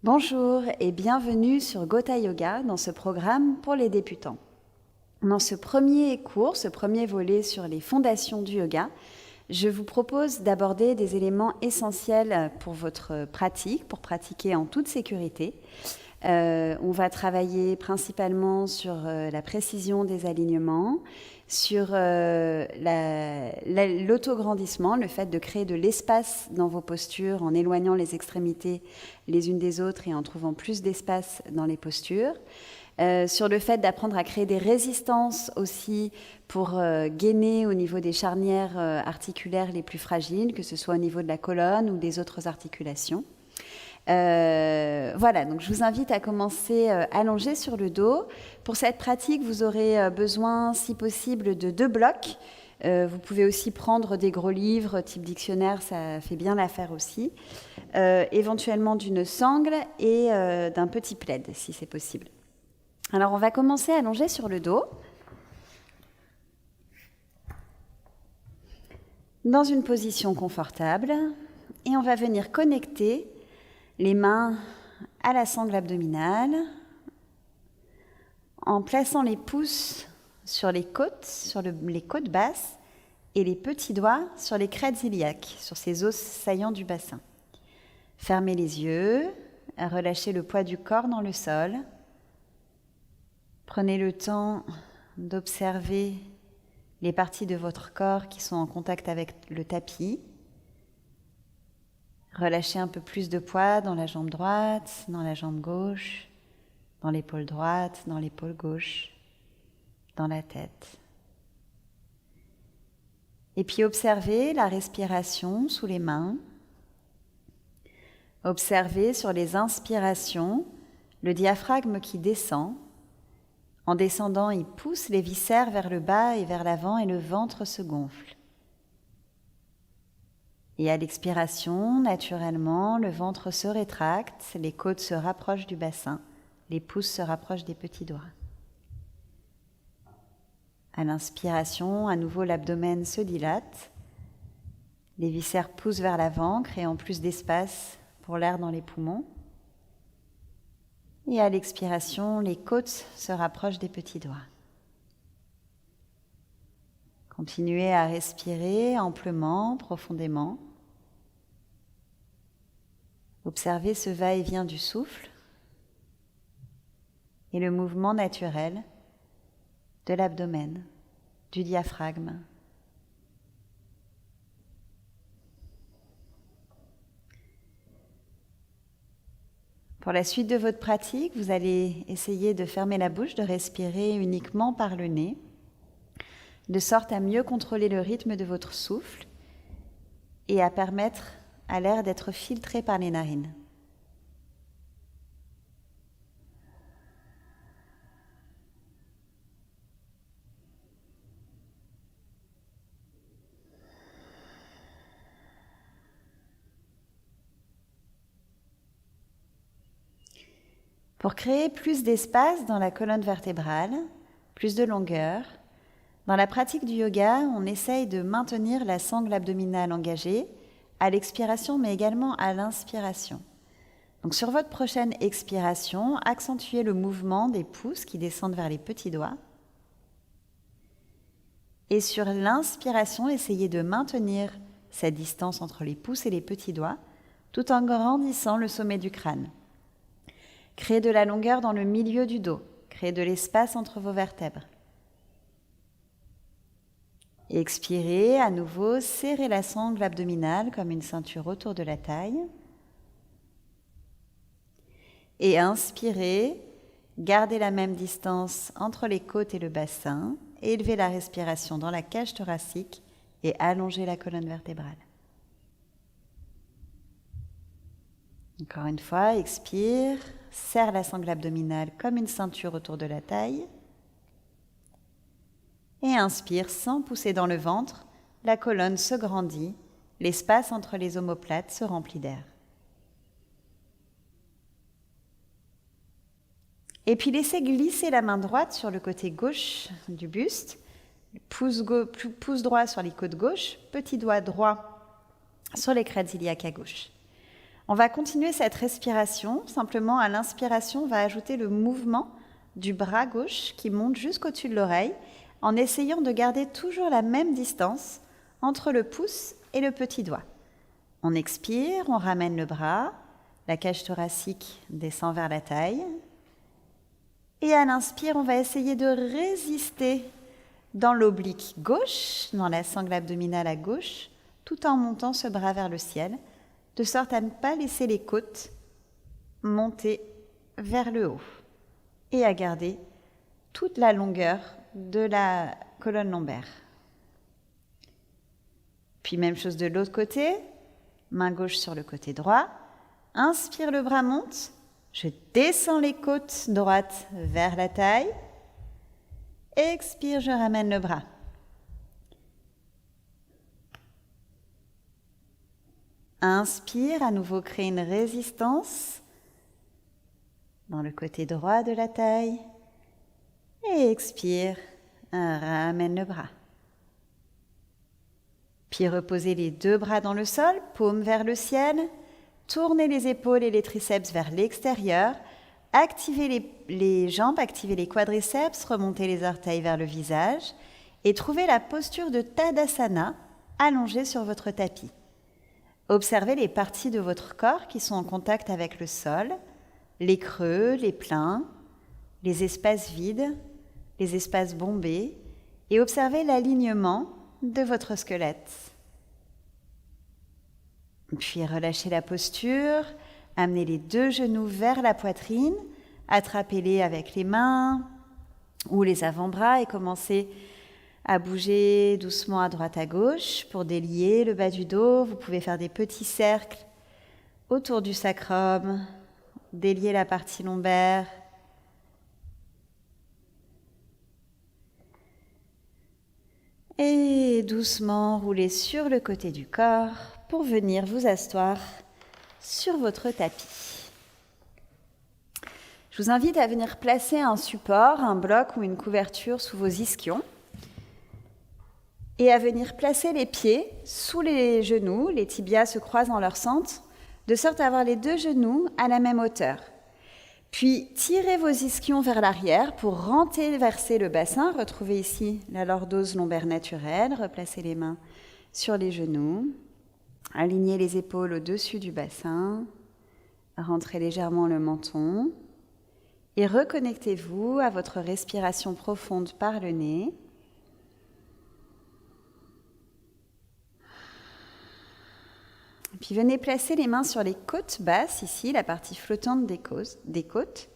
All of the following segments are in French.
Bonjour et bienvenue sur Gotha Yoga dans ce programme pour les débutants. Dans ce premier cours, ce premier volet sur les fondations du yoga, je vous propose d'aborder des éléments essentiels pour votre pratique, pour pratiquer en toute sécurité. On va travailler principalement sur la précision des alignements, sur l'autograndissement, le fait de créer de l'espace dans vos postures en éloignant les extrémités les unes des autres et en trouvant plus d'espace dans les postures. Sur le fait d'apprendre à créer des résistances aussi pour gainer au niveau des charnières articulaires les plus fragiles, que ce soit au niveau de la colonne ou des autres articulations. Voilà, donc je vous invite à commencer allongé sur le dos. Pour cette pratique, vous aurez besoin, si possible, de 2 blocs. Vous pouvez aussi prendre des gros livres, type dictionnaire, ça fait bien l'affaire aussi. Éventuellement d'une sangle et d'un petit plaid, si c'est possible. Alors, on va commencer allongé sur le dos. Dans une position confortable. Et on va venir connecter les mains à la sangle abdominale en plaçant les pouces sur les côtes, les côtes basses et les petits doigts sur les crêtes iliaques, sur ces os saillants du bassin. Fermez les yeux, relâchez le poids du corps dans le sol. Prenez le temps d'observer les parties de votre corps qui sont en contact avec le tapis. Relâchez un peu plus de poids dans la jambe droite, dans la jambe gauche, dans l'épaule droite, dans l'épaule gauche, dans la tête. Et puis observez la respiration sous les mains. Observez sur les inspirations le diaphragme qui descend. En descendant, il pousse les viscères vers le bas et vers l'avant et le ventre se gonfle. Et à l'expiration, naturellement, le ventre se rétracte, les côtes se rapprochent du bassin, les pouces se rapprochent des petits doigts. À l'inspiration, à nouveau, l'abdomen se dilate, les viscères poussent vers l'avant, créant plus d'espace pour l'air dans les poumons. Et à l'expiration, les côtes se rapprochent des petits doigts. Continuez à respirer amplement, profondément. Observez ce va-et-vient du souffle et le mouvement naturel de l'abdomen, du diaphragme. Pour la suite de votre pratique, vous allez essayer de fermer la bouche, de respirer uniquement par le nez, de sorte à mieux contrôler le rythme de votre souffle et à permettre à l'air d'être filtré par les narines. Pour créer plus d'espace dans la colonne vertébrale, plus de longueur, dans la pratique du yoga, on essaye de maintenir la sangle abdominale engagée à l'expiration, mais également à l'inspiration. Donc sur votre prochaine expiration, accentuez le mouvement des pouces qui descendent vers les petits doigts. Et sur l'inspiration, essayez de maintenir cette distance entre les pouces et les petits doigts, tout en grandissant le sommet du crâne. Créez de la longueur dans le milieu du dos, créez de l'espace entre vos vertèbres. Expirez, à nouveau, serrez la sangle abdominale comme une ceinture autour de la taille. Et inspirez, gardez la même distance entre les côtes et le bassin, élevez la respiration dans la cage thoracique et allongez la colonne vertébrale. Encore une fois, expire, serre la sangle abdominale comme une ceinture autour de la taille. Et inspire sans pousser dans le ventre, la colonne se grandit, l'espace entre les omoplates se remplit d'air. Et puis laissez glisser la main droite sur le côté gauche du buste, pouce droit sur les côtes gauche, petit doigt droit sur les crêtes iliaques à gauche. On va continuer cette respiration. Simplement, à l'inspiration, on va ajouter le mouvement du bras gauche qui monte jusqu'au-dessus de l'oreille en essayant de garder toujours la même distance entre le pouce et le petit doigt. On expire, on ramène le bras, la cage thoracique descend vers la taille. Et à l'inspire, on va essayer de résister dans l'oblique gauche, dans la sangle abdominale à gauche, tout en montant ce bras vers le ciel, de sorte à ne pas laisser les côtes monter vers le haut et à garder toute la longueur de la colonne lombaire. Puis même chose de l'autre côté, main gauche sur le côté droit, inspire, le bras monte, je descends les côtes droites vers la taille, expire, je ramène le bras. Inspire, à nouveau créer une résistance dans le côté droit de la taille. Et expire, ramène le bras. Puis reposez les deux bras dans le sol, paume vers le ciel. Tournez les épaules et les triceps vers l'extérieur. Activez les jambes, activez les quadriceps, remontez les orteils vers le visage. Et trouvez la posture de Tadasana, allongée sur votre tapis. Observez les parties de votre corps qui sont en contact avec le sol, les creux, les pleins, les espaces vides, les espaces bombés, et observez l'alignement de votre squelette. Puis relâchez la posture, amenez les deux genoux vers la poitrine, attrapez-les avec les mains ou les avant-bras et commencez à bouger doucement à droite à gauche pour délier le bas du dos. Vous pouvez faire des petits cercles autour du sacrum, délier la partie lombaire. Et doucement rouler sur le côté du corps pour venir vous asseoir sur votre tapis. Je vous invite à venir placer un support, un bloc ou une couverture sous vos ischions et à venir placer les pieds sous les genoux. Les tibias se croisent en leur centre, de sorte à avoir les deux genoux à la même hauteur. Puis tirez vos ischions vers l'arrière pour renverser le bassin. Retrouvez ici la lordose lombaire naturelle. Replacez les mains sur les genoux. Alignez les épaules au-dessus du bassin. Rentrez légèrement le menton. Et reconnectez-vous à votre respiration profonde par le nez. Puis venez placer les mains sur les côtes basses, ici, la partie flottante des côtes.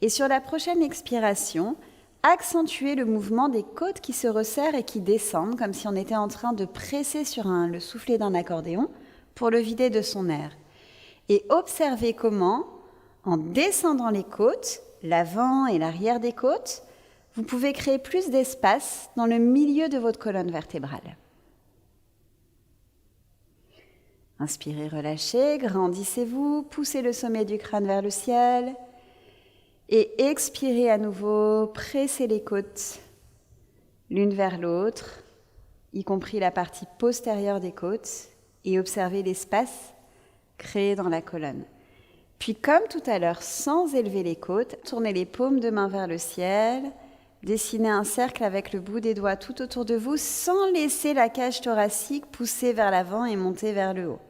Et sur la prochaine expiration, accentuez le mouvement des côtes qui se resserrent et qui descendent, comme si on était en train de presser sur le soufflet d'un accordéon pour le vider de son air. Et observez comment, en descendant les côtes, l'avant et l'arrière des côtes, vous pouvez créer plus d'espace dans le milieu de votre colonne vertébrale. Inspirez, relâchez, grandissez-vous, poussez le sommet du crâne vers le ciel. Et expirez à nouveau, pressez les côtes l'une vers l'autre, y compris la partie postérieure des côtes, et observez l'espace créé dans la colonne. Puis comme tout à l'heure, sans élever les côtes, tournez les paumes de main vers le ciel, dessinez un cercle avec le bout des doigts tout autour de vous, sans laisser la cage thoracique pousser vers l'avant et monter vers le haut.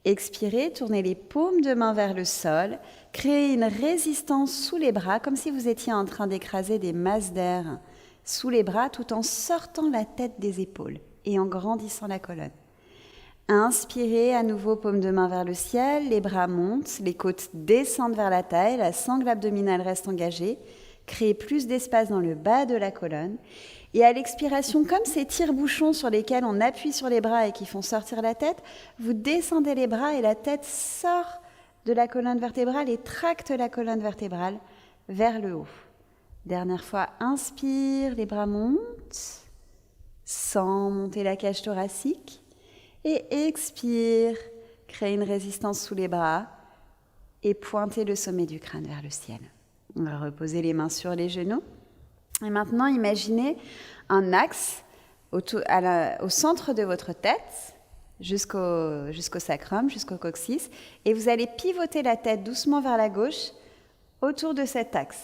Expirez, tournez les paumes de main vers le sol, créez une résistance sous les bras, comme si vous étiez en train d'écraser des masses d'air sous les bras, tout en sortant la tête des épaules et en grandissant la colonne. Inspirez, à nouveau, paumes de main vers le ciel, les bras montent, les côtes descendent vers la taille, la sangle abdominale reste engagée, créez plus d'espace dans le bas de la colonne. Et à l'expiration, comme ces tire-bouchons sur lesquels on appuie sur les bras et qui font sortir la tête, vous descendez les bras et la tête sort de la colonne vertébrale et tracte la colonne vertébrale vers le haut. Dernière fois, inspire, les bras montent, sans monter la cage thoracique. Et expire, créez une résistance sous les bras et pointez le sommet du crâne vers le ciel. On va reposer les mains sur les genoux. Et maintenant, imaginez un axe au centre de votre tête, jusqu'au sacrum, jusqu'au coccyx. Et vous allez pivoter la tête doucement vers la gauche autour de cet axe.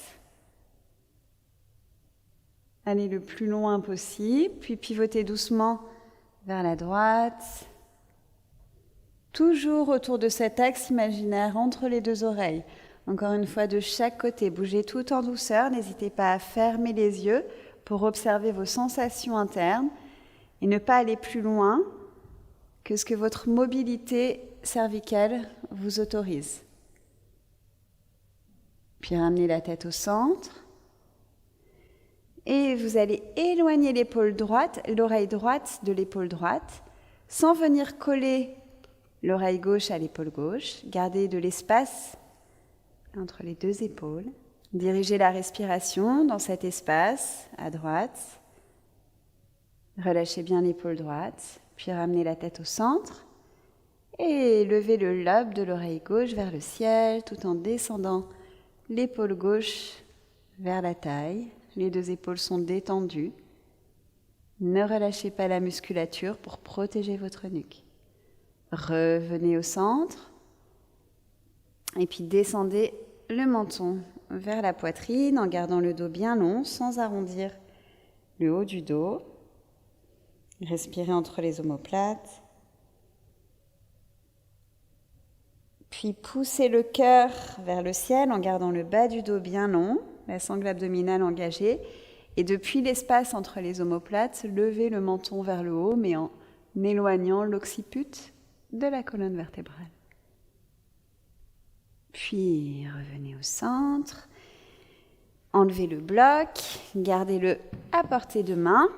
Allez le plus loin possible, puis pivotez doucement vers la droite. Toujours autour de cet axe imaginaire entre les deux oreilles. Encore une fois, de chaque côté, bougez tout en douceur. N'hésitez pas à fermer les yeux pour observer vos sensations internes et ne pas aller plus loin que ce que votre mobilité cervicale vous autorise. Puis ramenez la tête au centre. Et vous allez éloigner l'épaule droite, l'oreille droite de l'épaule droite, sans venir coller l'oreille gauche à l'épaule gauche. Gardez de l'espace entre les deux épaules. Dirigez la respiration dans cet espace, à droite. Relâchez bien l'épaule droite, puis ramenez la tête au centre. Et levez le lobe de l'oreille gauche vers le ciel, tout en descendant l'épaule gauche vers la taille. Les deux épaules sont détendues. Ne relâchez pas la musculature pour protéger votre nuque. Revenez au centre. Et puis descendez le menton vers la poitrine en gardant le dos bien long, sans arrondir le haut du dos. Respirez entre les omoplates. Puis poussez le cœur vers le ciel en gardant le bas du dos bien long, la sangle abdominale engagée. Et depuis l'espace entre les omoplates, levez le menton vers le haut, mais en éloignant l'occiput de la colonne vertébrale. Puis revenez au centre. Enlevez le bloc, gardez-le à portée de main.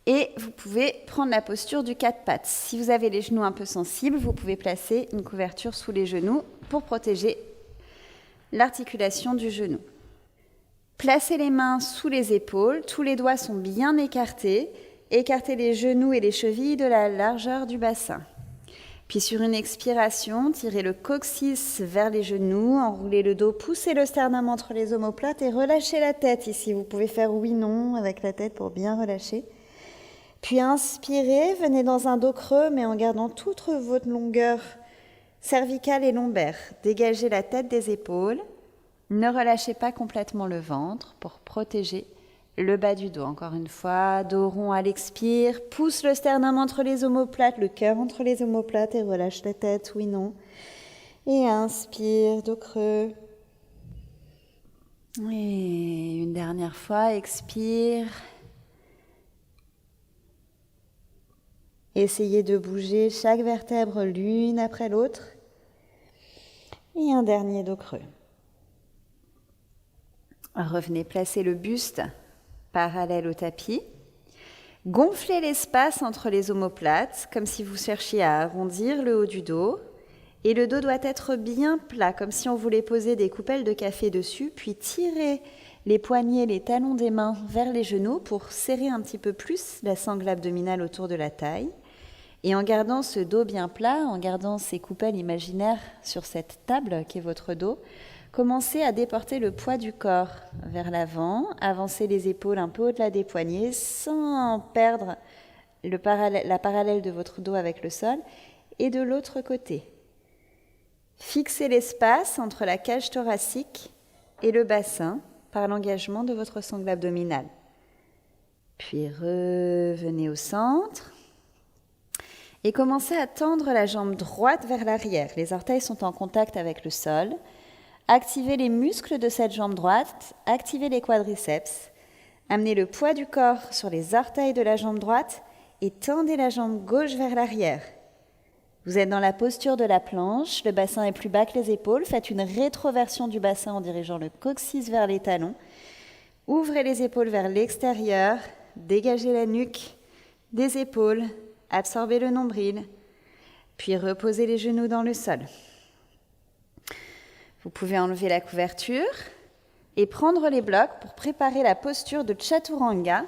Et vous pouvez prendre la posture du quatre pattes. Si vous avez les genoux un peu sensibles, vous pouvez placer une couverture sous les genoux pour protéger l'articulation du genou. Placez les mains sous les épaules, tous les doigts sont bien écartés. Écartez les genoux et les chevilles de la largeur du bassin. Puis sur une expiration, tirez le coccyx vers les genoux, enroulez le dos, poussez le sternum entre les omoplates et relâchez la tête ici. Vous pouvez faire oui-non avec la tête pour bien relâcher. Puis inspirez, venez dans un dos creux, mais en gardant toute votre longueur cervicale et lombaire. Dégagez la tête des épaules. Ne relâchez pas complètement le ventre pour protéger le bas du dos. Encore une fois, dos rond à l'expire. Pousse le sternum entre les omoplates, le cœur entre les omoplates et relâche la tête, oui, non. Et inspire, dos creux. Et une dernière fois, expire. Essayez de bouger chaque vertèbre l'une après l'autre. Et un dernier dos creux. Revenez placer le buste parallèle au tapis. Gonflez l'espace entre les omoplates, comme si vous cherchiez à arrondir le haut du dos. Et le dos doit être bien plat, comme si on voulait poser des coupelles de café dessus, puis tirez les poignets, les talons des mains vers les genoux pour serrer un petit peu plus la sangle abdominale autour de la taille. Et en gardant ce dos bien plat, en gardant ces coupelles imaginaires sur cette table qui est votre dos, commencez à déporter le poids du corps vers l'avant, avancez les épaules un peu au-delà des poignets sans perdre la parallèle de votre dos avec le sol. Et de l'autre côté, fixez l'espace entre la cage thoracique et le bassin par l'engagement de votre sangle abdominale. Puis revenez au centre. Et commencez à tendre la jambe droite vers l'arrière. Les orteils sont en contact avec le sol. Activez les muscles de cette jambe droite, activez les quadriceps. Amenez le poids du corps sur les orteils de la jambe droite et tendez la jambe gauche vers l'arrière. Vous êtes dans la posture de la planche, le bassin est plus bas que les épaules. Faites une rétroversion du bassin en dirigeant le coccyx vers les talons. Ouvrez les épaules vers l'extérieur, dégagez la nuque des épaules. Absorbez le nombril, puis reposez les genoux dans le sol. Vous pouvez enlever la couverture et prendre les blocs pour préparer la posture de Chaturanga,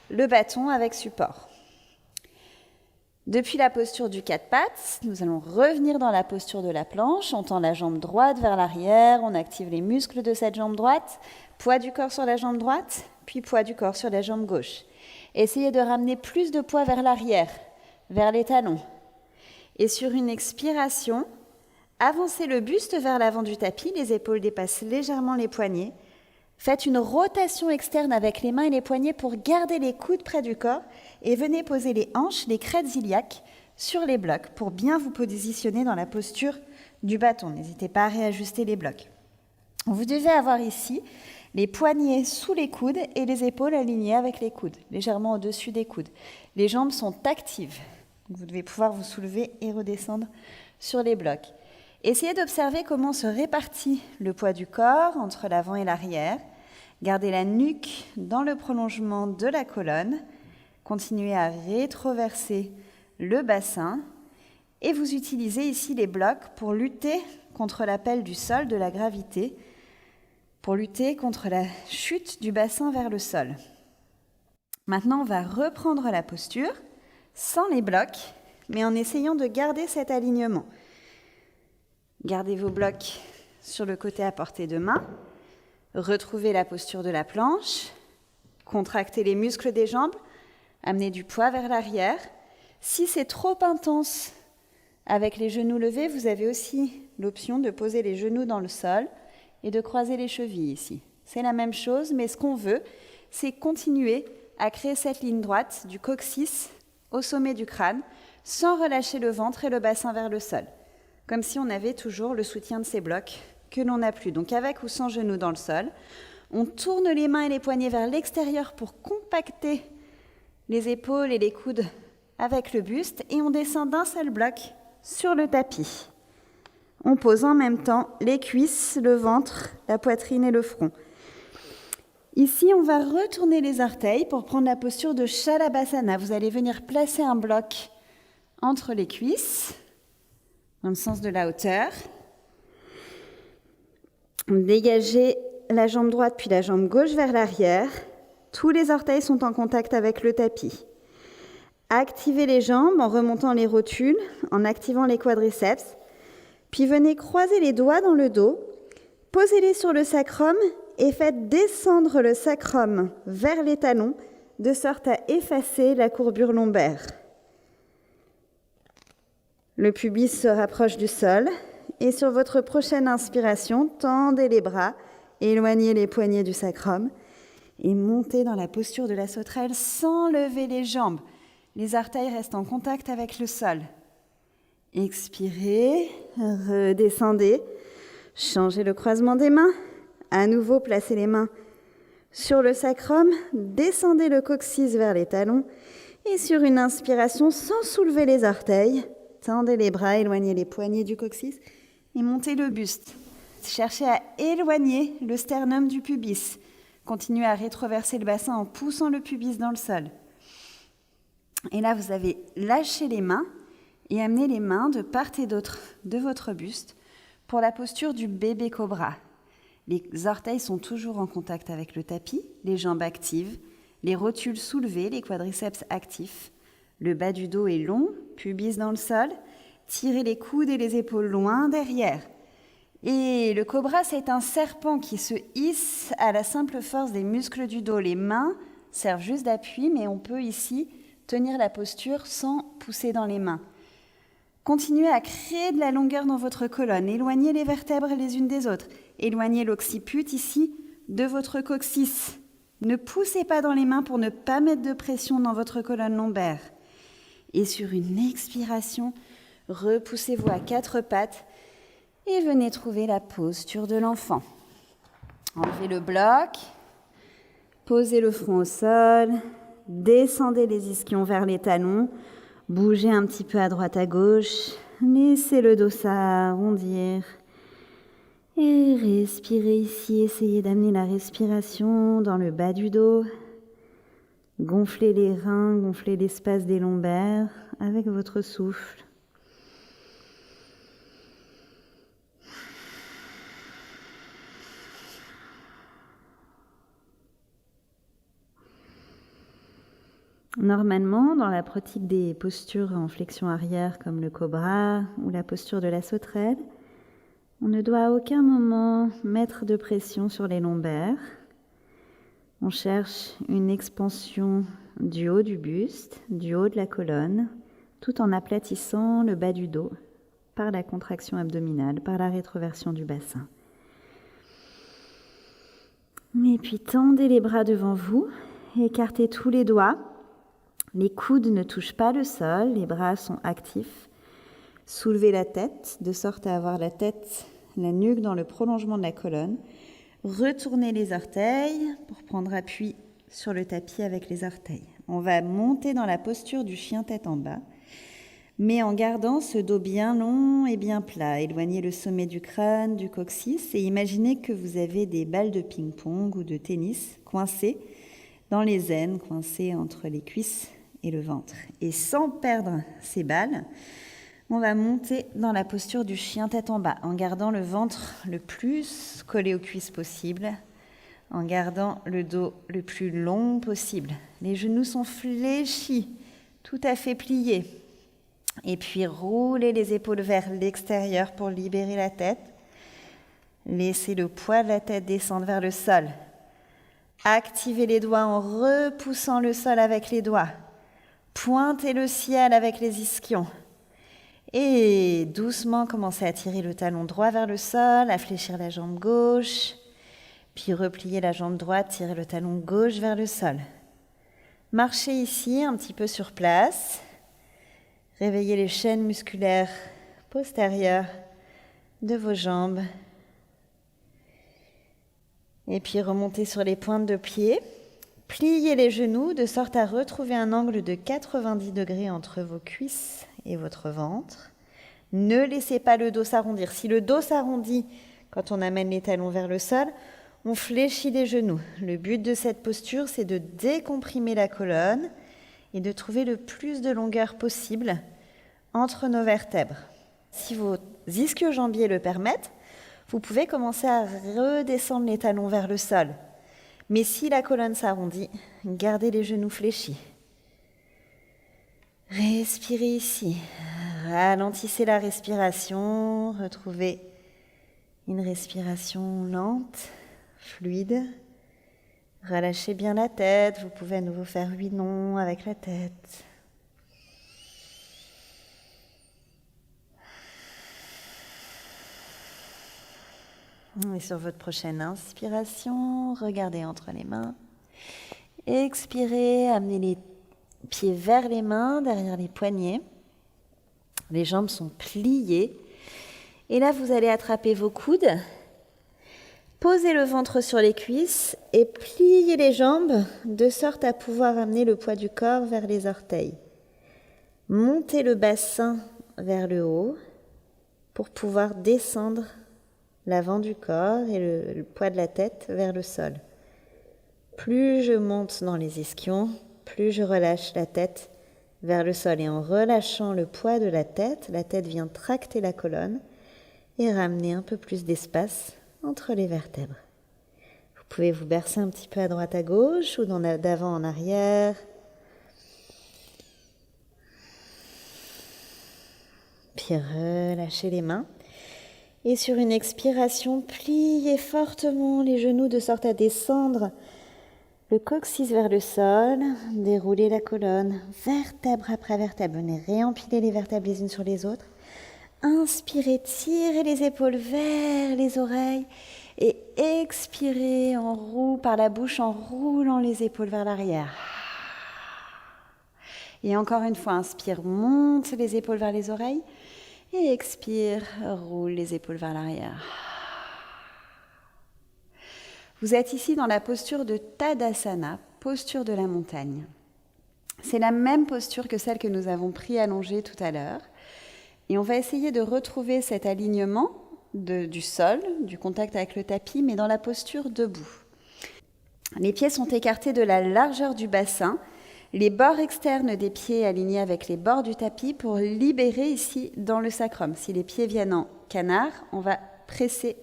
le bâton avec support. Depuis la posture du quatre pattes, nous allons revenir dans la posture de la planche. On tend la jambe droite vers l'arrière, on active les muscles de cette jambe droite, poids du corps sur la jambe droite, puis poids du corps sur la jambe gauche. Essayez de ramener plus de poids vers l'arrière. vers les talons. Et sur une expiration, avancez le buste vers l'avant du tapis, les épaules dépassent légèrement les poignets. Faites une rotation externe avec les mains et les poignets pour garder les coudes près du corps et venez poser les hanches, les crêtes iliaques sur les blocs pour bien vous positionner dans la posture du bâton. N'hésitez pas à réajuster les blocs. Vous devez avoir ici les poignets sous les coudes et les épaules alignées avec les coudes, légèrement au-dessus des coudes. Les jambes sont actives. Vous devez pouvoir vous soulever et redescendre sur les blocs. Essayez d'observer comment se répartit le poids du corps entre l'avant et l'arrière. Gardez la nuque dans le prolongement de la colonne. Continuez à rétroverser le bassin. Et vous utilisez ici les blocs pour lutter contre l'appel du sol, de la gravité, pour lutter contre la chute du bassin vers le sol. Maintenant, on va reprendre la posture sans les blocs, mais en essayant de garder cet alignement. Gardez vos blocs sur le côté à portée de main. Retrouvez la posture de la planche. Contractez les muscles des jambes. Amenez du poids vers l'arrière. Si c'est trop intense avec les genoux levés, vous avez aussi l'option de poser les genoux dans le sol et de croiser les chevilles ici. C'est la même chose, mais ce qu'on veut, c'est continuer à créer cette ligne droite du coccyx au sommet du crâne sans relâcher le ventre et le bassin vers le sol. Comme si on avait toujours le soutien de ces blocs que l'on n'a plus. Donc avec ou sans genoux dans le sol, on tourne les mains et les poignets vers l'extérieur pour compacter les épaules et les coudes avec le buste et on descend d'un seul bloc sur le tapis. On pose en même temps les cuisses, le ventre, la poitrine et le front. Ici, on va retourner les orteils pour prendre la posture de Shalabhasana. Vous allez venir placer un bloc entre les cuisses, dans le sens de la hauteur. Dégagez la jambe droite puis la jambe gauche vers l'arrière. Tous les orteils sont en contact avec le tapis. Activez les jambes en remontant les rotules, en activant les quadriceps. Puis venez croiser les doigts dans le dos. Posez-les sur le sacrum et faites descendre le sacrum vers les talons de sorte à effacer la courbure lombaire. Le pubis se rapproche du sol et sur votre prochaine inspiration, tendez les bras, éloignez les poignets du sacrum et montez dans la posture de la sauterelle sans lever les jambes. Les orteils restent en contact avec le sol. Expirez, redescendez, changez le croisement des mains. À nouveau, placez les mains sur le sacrum, descendez le coccyx vers les talons et sur une inspiration sans soulever les orteils, tendez les bras, éloignez les poignets du coccyx et montez le buste. Cherchez à éloigner le sternum du pubis. Continuez à rétroverser le bassin en poussant le pubis dans le sol. Et là, vous avez lâché les mains et amené les mains de part et d'autre de votre buste pour la posture du bébé cobra. Les orteils sont toujours en contact avec le tapis, les jambes actives, les rotules soulevées, les quadriceps actifs. Le bas du dos est long, pubis dans le sol. Tirez les coudes et les épaules loin derrière. Et le cobra, c'est un serpent qui se hisse à la simple force des muscles du dos. Les mains servent juste d'appui, mais on peut ici tenir la posture sans pousser dans les mains. Continuez à créer de la longueur dans votre colonne. Éloignez les vertèbres les unes des autres. Éloignez l'occiput ici de votre coccyx. Ne poussez pas dans les mains pour ne pas mettre de pression dans votre colonne lombaire. Et sur une expiration, repoussez-vous à quatre pattes et venez trouver la posture de l'enfant. Enlevez le bloc, posez le front au sol, descendez les ischions vers les talons, bougez un petit peu à droite à gauche, laissez le dos s'arrondir et respirez ici. Essayez d'amener la respiration dans le bas du dos. Gonflez les reins, gonflez l'espace des lombaires avec votre souffle. Normalement, dans la pratique des postures en flexion arrière comme le cobra ou la posture de la sauterelle, on ne doit à aucun moment mettre de pression sur les lombaires. On cherche une expansion du haut du buste, du haut de la colonne, tout en aplatissant le bas du dos par la contraction abdominale, par la rétroversion du bassin. Et puis tendez les bras devant vous, écartez tous les doigts, les coudes ne touchent pas le sol, les bras sont actifs. Soulevez la tête de sorte à avoir la tête, la nuque dans le prolongement de la colonne. Retournez les orteils pour prendre appui sur le tapis avec les orteils. On va monter dans la posture du chien tête en bas, mais en gardant ce dos bien long et bien plat. Éloignez le sommet du crâne, du coccyx et imaginez que vous avez des balles de ping-pong ou de tennis coincées dans les aines, coincées entre les cuisses et le ventre. Et sans perdre ces balles, on va monter dans la posture du chien tête en bas, en gardant le ventre le plus collé aux cuisses possible, en gardant le dos le plus long possible. Les genoux sont fléchis, tout à fait pliés. Et puis roulez les épaules vers l'extérieur pour libérer la tête. Laissez le poids de la tête descendre vers le sol. Activez les doigts en repoussant le sol avec les doigts. Pointez le ciel avec les ischions. Et doucement, commencez à tirer le talon droit vers le sol, à fléchir la jambe gauche. Puis repliez la jambe droite, tirez le talon gauche vers le sol. Marchez ici un petit peu sur place. Réveillez les chaînes musculaires postérieures de vos jambes. Et puis remontez sur les pointes de pied. Pliez les genoux de sorte à retrouver un angle de 90 degrés entre vos cuisses et votre ventre. Ne laissez pas le dos s'arrondir. Si le dos s'arrondit quand on amène les talons vers le sol, on fléchit les genoux. Le but de cette posture, c'est de décomprimer la colonne et de trouver le plus de longueur possible entre nos vertèbres. Si vos ischio-jambiers le permettent, vous pouvez commencer à redescendre les talons vers le sol. Mais si la colonne s'arrondit, gardez les genoux fléchis. Respirez ici. Ralentissez la respiration. Retrouvez une respiration lente, fluide. Relâchez bien la tête. Vous pouvez à nouveau faire 8 noms avec la tête. Et sur votre prochaine inspiration, regardez entre les mains. Expirez, amenez les pieds vers les mains, derrière les poignets. Les jambes sont pliées. Et là, vous allez attraper vos coudes. Posez le ventre sur les cuisses et pliez les jambes de sorte à pouvoir amener le poids du corps vers les orteils. Montez le bassin vers le haut pour pouvoir descendre l'avant du corps et le poids de la tête vers le sol. Plus je monte dans les ischions, plus je relâche la tête vers le sol. Et en relâchant le poids de la tête vient tracter la colonne et ramener un peu plus d'espace entre les vertèbres. Vous pouvez vous bercer un petit peu à droite à gauche ou d'avant en arrière. Puis relâchez les mains. Et sur une expiration, pliez fortement les genoux de sorte à descendre le coccyx vers le sol, déroulez la colonne, vertèbre après vertèbre. Venez réempiler les vertèbres les unes sur les autres. Inspirez, tirez les épaules vers les oreilles et expirez par la bouche en roulant les épaules vers l'arrière. Et encore une fois, inspire, monte les épaules vers les oreilles. Et expire, roule les épaules vers l'arrière. Vous êtes ici dans la posture de Tadasana, posture de la montagne. C'est la même posture que celle que nous avons pris allongée tout à l'heure. Et on va essayer de retrouver cet alignement du sol, du contact avec le tapis, mais dans la posture debout. Les pieds sont écartés de la largeur du bassin. Les bords externes des pieds alignés avec les bords du tapis pour libérer ici dans le sacrum. Si les pieds viennent en canard, on va presser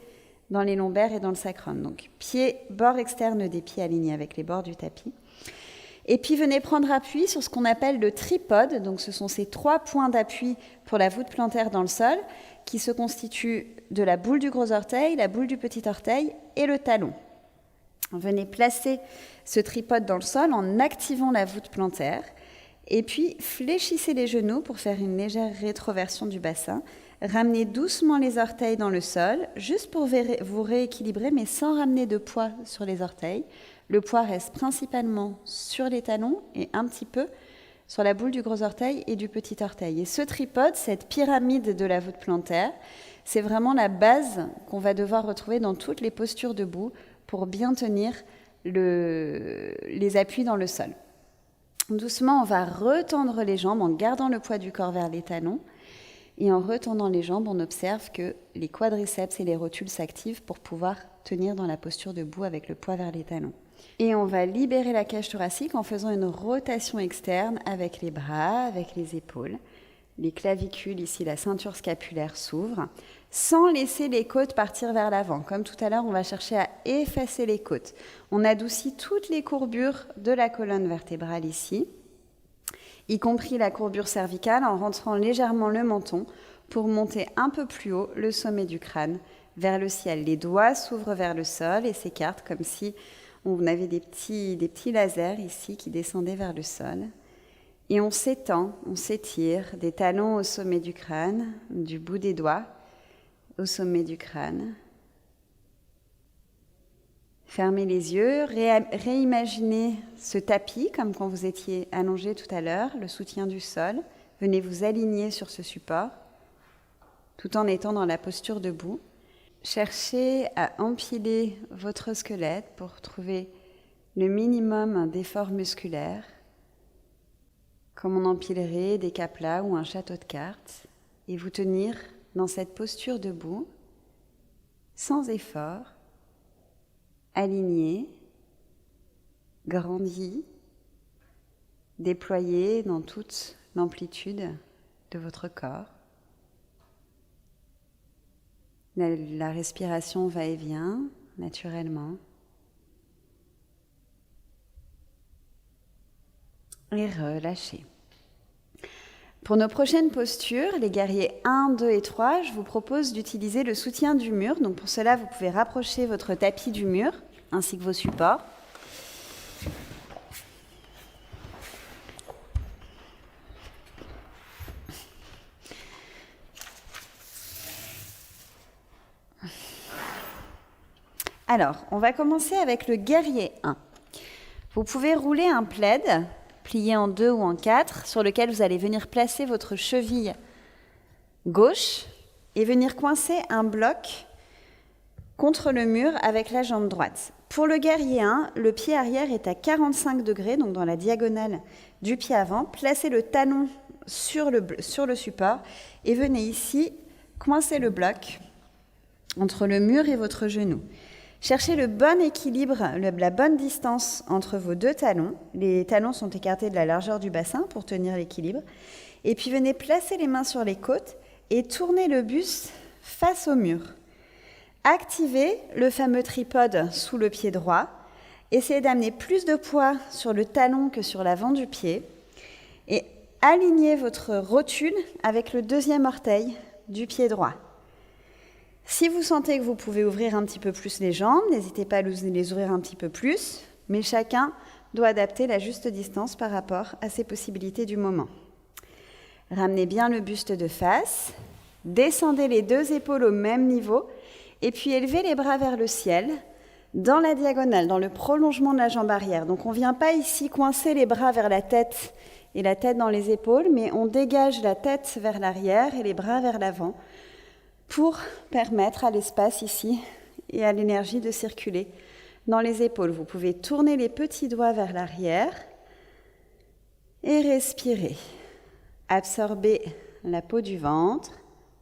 dans les lombaires et dans le sacrum. Donc, bords externes des pieds alignés avec les bords du tapis. Et puis, venez prendre appui sur ce qu'on appelle le tripode. Donc, ce sont ces 3 points d'appui pour la voûte plantaire dans le sol qui se constituent de la boule du gros orteil, la boule du petit orteil et le talon. Venez placer ce tripode dans le sol en activant la voûte plantaire Et puis, fléchissez les genoux pour faire une légère rétroversion du bassin. Ramenez doucement les orteils dans le sol, juste pour vous rééquilibrer, mais sans ramener de poids sur les orteils. Le poids reste principalement sur les talons et un petit peu sur la boule du gros orteil et du petit orteil. Et ce tripode, cette pyramide de la voûte plantaire, c'est vraiment la base qu'on va devoir retrouver dans toutes les postures debout pour bien tenir les appuis dans le sol. Doucement, on va retendre les jambes en gardant le poids du corps vers les talons. Et en retendant les jambes, on observe que les quadriceps et les rotules s'activent pour pouvoir tenir dans la posture debout avec le poids vers les talons. Et on va libérer la cage thoracique en faisant une rotation externe avec les bras, avec les épaules. Les clavicules, ici la ceinture scapulaire s'ouvre, sans laisser les côtes partir vers l'avant. Comme tout à l'heure, on va chercher à effacer les côtes. On adoucit toutes les courbures de la colonne vertébrale ici, y compris la courbure cervicale, en rentrant légèrement le menton pour monter un peu plus haut le sommet du crâne vers le ciel. Les doigts s'ouvrent vers le sol et s'écartent comme si on avait des petits lasers ici qui descendaient vers le sol. Et on s'étend, on s'étire, des talons au sommet du crâne, du bout des doigts au sommet du crâne. Fermez les yeux, réimaginez ce tapis comme quand vous étiez allongé tout à l'heure, le soutien du sol. Venez vous aligner sur ce support tout en étant dans la posture debout. Cherchez à empiler votre squelette pour trouver le minimum d'effort musculaire, comme on empilerait des caplas ou un château de cartes, et vous tenir dans cette posture debout, sans effort, aligné, grandi, déployé dans toute l'amplitude de votre corps. La respiration va et vient naturellement. Et relâchez. Pour nos prochaines postures, les guerriers 1, 2 et 3, je vous propose d'utiliser le soutien du mur. Donc pour cela, vous pouvez rapprocher votre tapis du mur ainsi que vos supports. Alors, on va commencer avec le guerrier 1. Vous pouvez rouler un plaid, plié en 2 ou en 4, sur lequel vous allez venir placer votre cheville gauche et venir coincer un bloc contre le mur avec la jambe droite. Pour le guerrier 1, le pied arrière est à 45 degrés, donc dans la diagonale du pied avant. Placez le talon sur le support et venez ici coincer le bloc entre le mur et votre genou. Cherchez le bon équilibre, la bonne distance entre vos deux talons. Les talons sont écartés de la largeur du bassin pour tenir l'équilibre. Et puis venez placer les mains sur les côtes et tournez le buste face au mur. Activez le fameux tripode sous le pied droit. Essayez d'amener plus de poids sur le talon que sur l'avant du pied. Et alignez votre rotule avec le deuxième orteil du pied droit. Si vous sentez que vous pouvez ouvrir un petit peu plus les jambes, n'hésitez pas à les ouvrir un petit peu plus, mais chacun doit adapter la juste distance par rapport à ses possibilités du moment. Ramenez bien le buste de face, descendez les deux épaules au même niveau, et puis élevez les bras vers le ciel, dans la diagonale, dans le prolongement de la jambe arrière. Donc on ne vient pas ici coincer les bras vers la tête et la tête dans les épaules, mais on dégage la tête vers l'arrière et les bras vers l'avant, pour permettre à l'espace ici et à l'énergie de circuler dans les épaules. Vous pouvez tourner les petits doigts vers l'arrière et respirer. Absorbez la peau du ventre,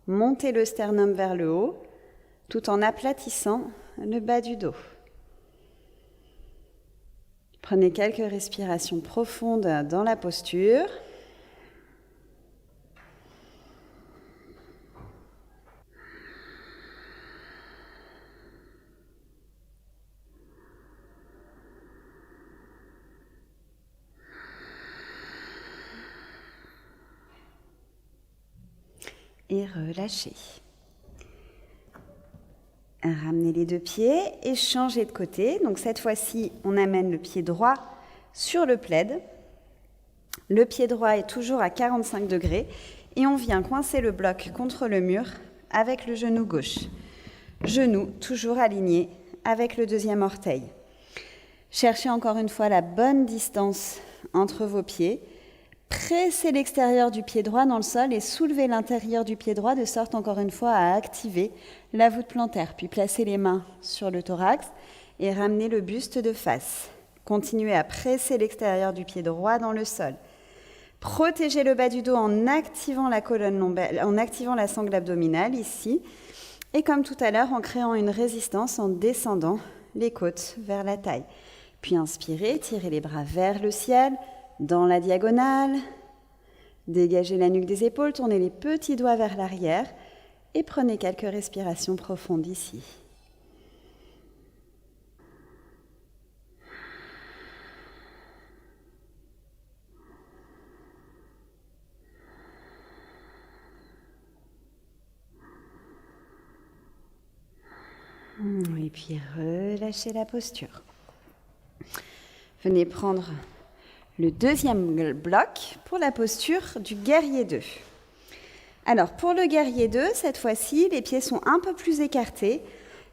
montez le sternum vers le haut, tout en aplatissant le bas du dos. Prenez quelques respirations profondes dans la posture. Et relâchez. Ramenez les deux pieds et changez de côté. Donc cette fois-ci, on amène le pied droit sur le plaid. Le pied droit est toujours à 45 degrés et on vient coincer le bloc contre le mur avec le genou gauche. Genou toujours aligné avec le deuxième orteil. Cherchez encore une fois la bonne distance entre vos pieds. Pressez l'extérieur du pied droit dans le sol et soulevez l'intérieur du pied droit de sorte encore une fois à activer la voûte plantaire. Puis placez les mains sur le thorax et ramenez le buste de face. Continuez à presser l'extérieur du pied droit dans le sol. Protégez le bas du dos en activant la colonne lombaire, en activant la sangle abdominale ici. Et comme tout à l'heure, en créant une résistance en descendant les côtes vers la taille. Puis inspirez, tirez les bras vers le ciel, dans la diagonale. Dégagez la nuque des épaules, tournez les petits doigts vers l'arrière et prenez quelques respirations profondes ici. Et puis relâchez la posture. Venez prendre le deuxième bloc pour la posture du guerrier 2. Alors pour le guerrier 2, cette fois-ci, les pieds sont un peu plus écartés.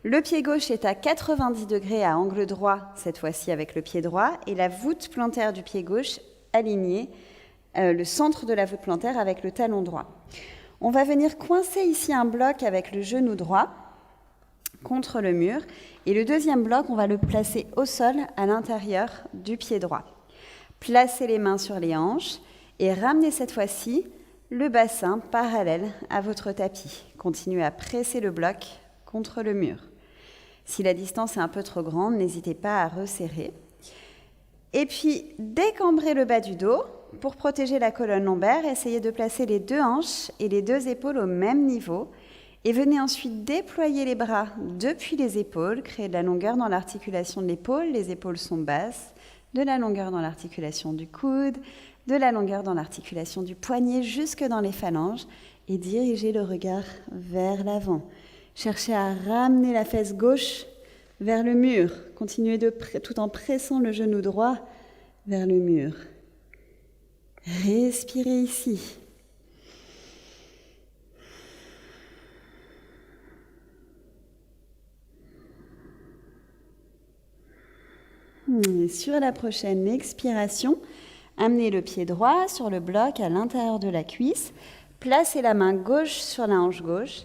Le pied gauche est à 90 degrés à angle droit, cette fois-ci avec le pied droit, et la voûte plantaire du pied gauche alignée, le centre de la voûte plantaire avec le talon droit. On va venir coincer ici un bloc avec le genou droit contre le mur. Et le deuxième bloc, on va le placer au sol à l'intérieur du pied droit. Placez les mains sur les hanches et ramenez cette fois-ci le bassin parallèle à votre tapis. Continuez à presser le bloc contre le mur. Si la distance est un peu trop grande, n'hésitez pas à resserrer. Et puis, décambrez le bas du dos. Pour protéger la colonne lombaire, essayez de placer les deux hanches et les deux épaules au même niveau. Et venez ensuite déployer les bras depuis les épaules, créer de la longueur dans l'articulation de l'épaule, les épaules sont basses, de la longueur dans l'articulation du coude, de la longueur dans l'articulation du poignet jusque dans les phalanges et dirigez le regard vers l'avant. Cherchez à ramener la fesse gauche vers le mur. Continuez tout en pressant le genou droit vers le mur. Respirez ici. Et sur la prochaine expiration, amenez le pied droit sur le bloc à l'intérieur de la cuisse, placez la main gauche sur la hanche gauche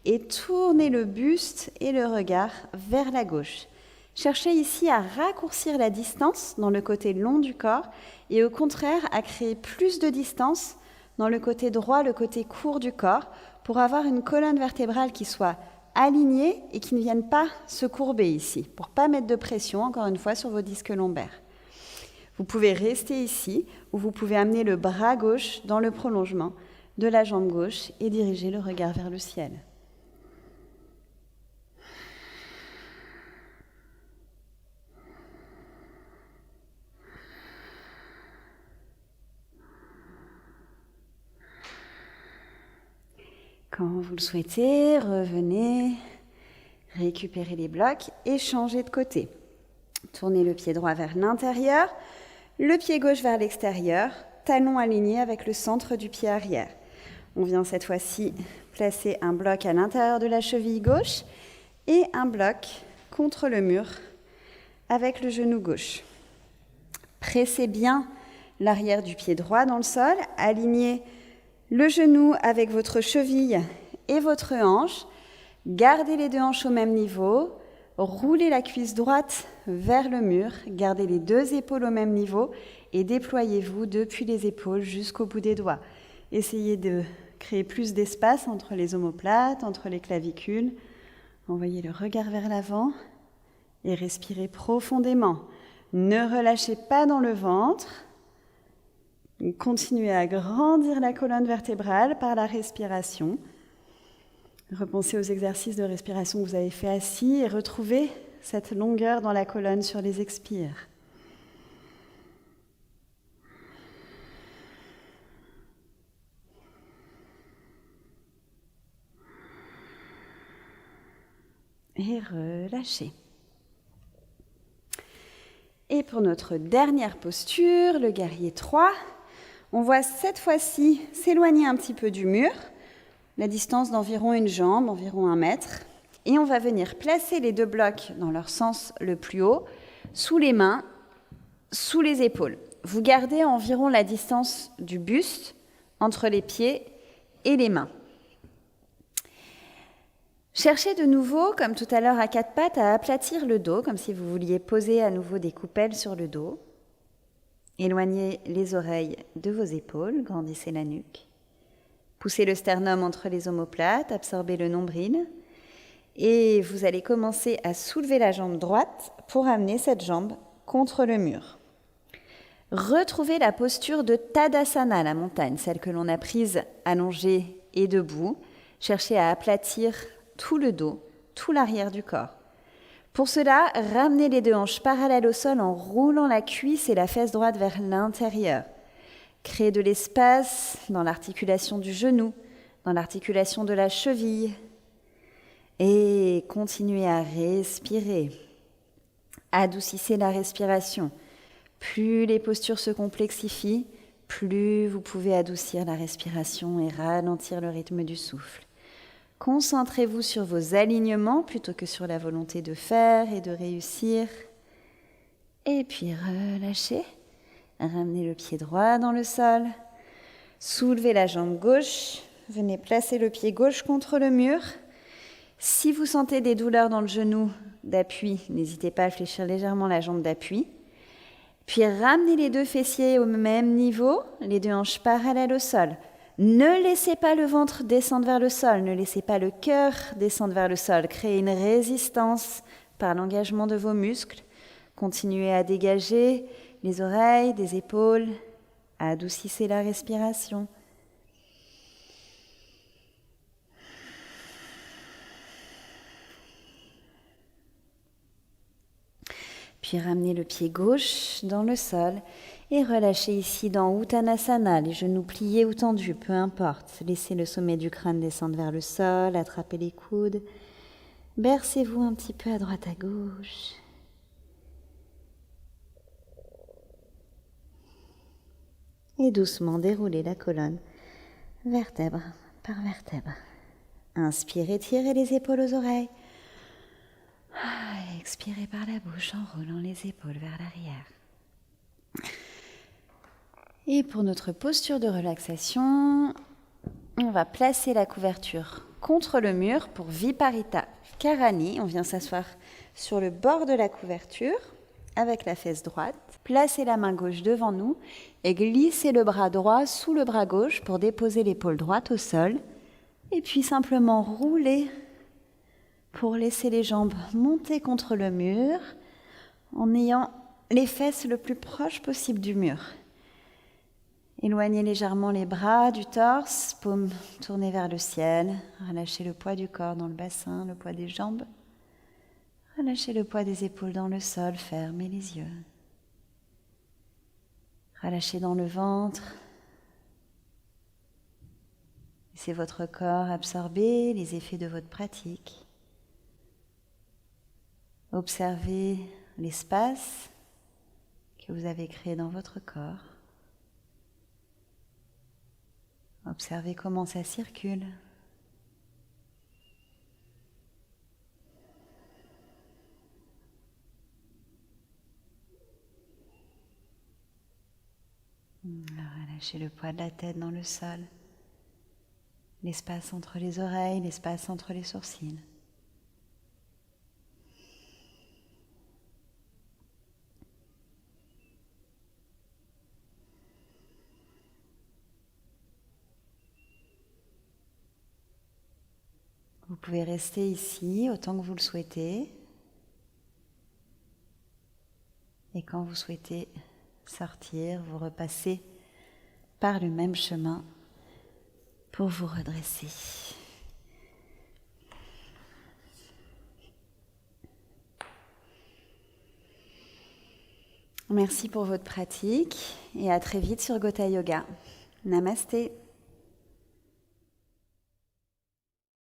et tournez le buste et le regard vers la gauche. Cherchez ici à raccourcir la distance dans le côté long du corps et au contraire à créer plus de distance dans le côté droit, le côté court du corps pour avoir une colonne vertébrale qui soit alignés et qui ne viennent pas se courber ici, pour ne pas mettre de pression, encore une fois, sur vos disques lombaires. Vous pouvez rester ici, ou vous pouvez amener le bras gauche dans le prolongement de la jambe gauche et diriger le regard vers le ciel. Quand vous le souhaitez, revenez, récupérez les blocs et changez de côté. Tournez le pied droit vers l'intérieur, le pied gauche vers l'extérieur, talon aligné avec le centre du pied arrière. On vient cette fois-ci placer un bloc à l'intérieur de la cheville gauche et un bloc contre le mur avec le genou gauche. Pressez bien l'arrière du pied droit dans le sol, alignez le genou avec votre cheville et votre hanche. Gardez les deux hanches au même niveau. Roulez la cuisse droite vers le mur. Gardez les deux épaules au même niveau et déployez-vous depuis les épaules jusqu'au bout des doigts. Essayez de créer plus d'espace entre les omoplates, entre les clavicules. Envoyez le regard vers l'avant et respirez profondément. Ne relâchez pas dans le ventre. Continuez à grandir la colonne vertébrale par la respiration. Repensez aux exercices de respiration que vous avez fait assis et retrouvez cette longueur dans la colonne sur les expires. Et relâchez. Et pour notre dernière posture, le guerrier 3, On va cette fois-ci s'éloigner un petit peu du mur, la distance d'environ une jambe, environ 1 mètre. Et on va venir placer les 2 blocs dans leur sens le plus haut, sous les mains, sous les épaules. Vous gardez environ la distance du buste entre les pieds et les mains. Cherchez de nouveau, comme tout à l'heure à 4 pattes, à aplatir le dos, comme si vous vouliez poser à nouveau des coupelles sur le dos. Éloignez les oreilles de vos épaules, grandissez la nuque. Poussez le sternum entre les omoplates, absorbez le nombril. Et vous allez commencer à soulever la jambe droite pour amener cette jambe contre le mur. Retrouvez la posture de Tadasana, la montagne, celle que l'on a prise allongée et debout. Cherchez à aplatir tout le dos, tout l'arrière du corps. Pour cela, ramenez les 2 hanches parallèles au sol en roulant la cuisse et la fesse droite vers l'intérieur. Créez de l'espace dans l'articulation du genou, dans l'articulation de la cheville. Et continuez à respirer. Adoucissez la respiration. Plus les postures se complexifient, plus vous pouvez adoucir la respiration et ralentir le rythme du souffle. Concentrez-vous sur vos alignements plutôt que sur la volonté de faire et de réussir. Et puis relâchez. Ramenez le pied droit dans le sol. Soulevez la jambe gauche. Venez placer le pied gauche contre le mur. Si vous sentez des douleurs dans le genou d'appui, n'hésitez pas à fléchir légèrement la jambe d'appui. Puis ramenez les 2 fessiers au même niveau, les 2 hanches parallèles au sol. Ne laissez pas le ventre descendre vers le sol, ne laissez pas le cœur descendre vers le sol. Créez une résistance par l'engagement de vos muscles. Continuez à dégager les oreilles, des épaules. Adoucissez la respiration. Puis ramenez le pied gauche dans le sol et relâchez ici dans Uttanasana, les genoux pliés ou tendus, peu importe. Laissez le sommet du crâne descendre vers le sol, attrapez les coudes. Bercez-vous un petit peu à droite à gauche. Et doucement déroulez la colonne, vertèbre par vertèbre. Inspirez, étirez les épaules aux oreilles. Expirez par la bouche en roulant les épaules vers l'arrière. Et pour notre posture de relaxation, on va placer la couverture contre le mur pour Viparita Karani. On vient s'asseoir sur le bord de la couverture avec la fesse droite. Placez la main gauche devant nous et glissez le bras droit sous le bras gauche pour déposer l'épaule droite au sol. Et puis simplement rouler pour laisser les jambes monter contre le mur en ayant les fesses le plus proche possible du mur. Éloignez légèrement les bras du torse, paumes tournées vers le ciel. Relâchez le poids du corps dans le bassin, le poids des jambes. Relâchez le poids des épaules dans le sol, fermez les yeux. Relâchez dans le ventre. Laissez votre corps absorber les effets de votre pratique. Observez l'espace que vous avez créé dans votre corps. Observez comment ça circule. Relâchez le poids de la tête dans le sol, l'espace entre les oreilles, l'espace entre les sourcils. Vous pouvez rester ici autant que vous le souhaitez. Et quand vous souhaitez sortir, vous repassez par le même chemin pour vous redresser. Merci pour votre pratique et à très vite sur Gotha Yoga. Namasté.